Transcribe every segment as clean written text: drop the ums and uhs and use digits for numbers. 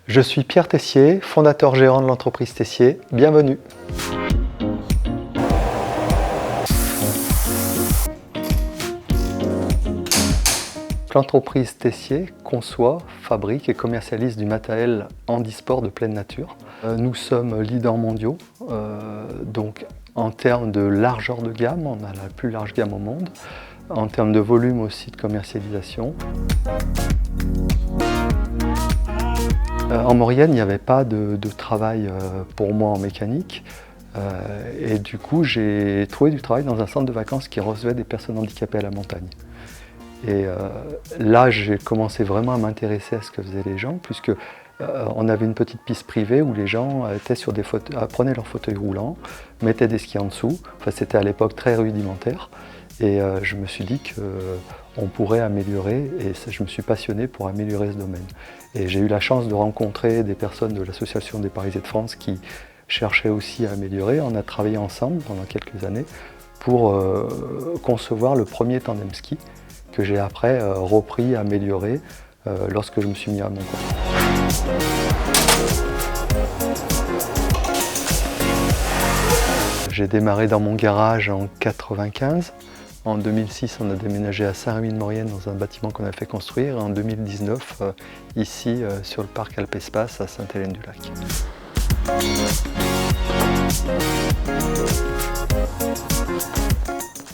Je suis Pierre Tessier, fondateur gérant de l'entreprise Tessier. Bienvenue. L'entreprise Tessier conçoit, fabrique et commercialise du matériel handisport de pleine nature. Nous sommes leaders mondiaux, donc en termes de largeur de gamme, on a la plus large gamme au monde. En termes de volume aussi de commercialisation. En Maurienne, il n'y avait pas de travail pour moi en mécanique. Et du coup, j'ai trouvé du travail dans un centre de vacances qui recevait des personnes handicapées à la montagne. Et là, j'ai commencé vraiment à m'intéresser à ce que faisaient les gens, puisque on avait une petite piste privée où les gens étaient sur des prenaient leur fauteuil roulant, mettaient des skis en dessous. Enfin, c'était à l'époque très rudimentaire. Et je me suis dit qu'on pourrait améliorer, et je me suis passionné pour améliorer ce domaine. Et j'ai eu la chance de rencontrer des personnes de l'Association des Parisiens de France qui cherchaient aussi à améliorer. On a travaillé ensemble pendant quelques années pour concevoir le premier tandem ski que j'ai après repris, amélioré lorsque je me suis mis à mon compte. J'ai démarré dans mon garage en 1995. En 2006, on a déménagé à Saint-Rémy-de-Maurienne dans un bâtiment qu'on a fait construire. En 2019, ici, sur le parc Alpespace à Sainte-Hélène-du-Lac.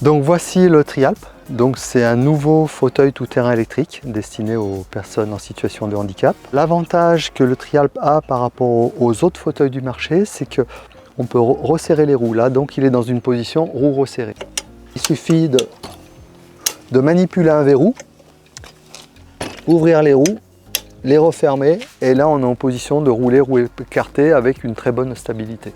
Donc voici le Trialp. Donc c'est un nouveau fauteuil tout-terrain électrique destiné aux personnes en situation de handicap. L'avantage que le Trialp a par rapport aux autres fauteuils du marché, c'est qu'on peut resserrer les roues. Là, donc il est dans une position roue resserrée. Il suffit de manipuler un verrou, ouvrir les roues, les refermer, et là on est en position de rouler roue écartée avec une très bonne stabilité.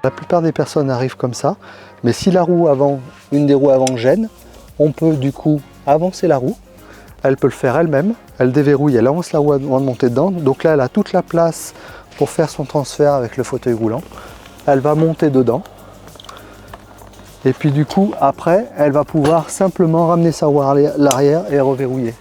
La plupart des personnes arrivent comme ça, mais si la roue avant, une des roues avant gêne, on peut du coup avancer la roue. Elle peut le faire elle-même, elle déverrouille, elle avance la roue avant de monter dedans. Donc là, elle a toute la place pour faire son transfert avec le fauteuil roulant. Elle va monter dedans. Et puis du coup, après, elle va pouvoir simplement ramener sa roue à l'arrière et reverrouiller.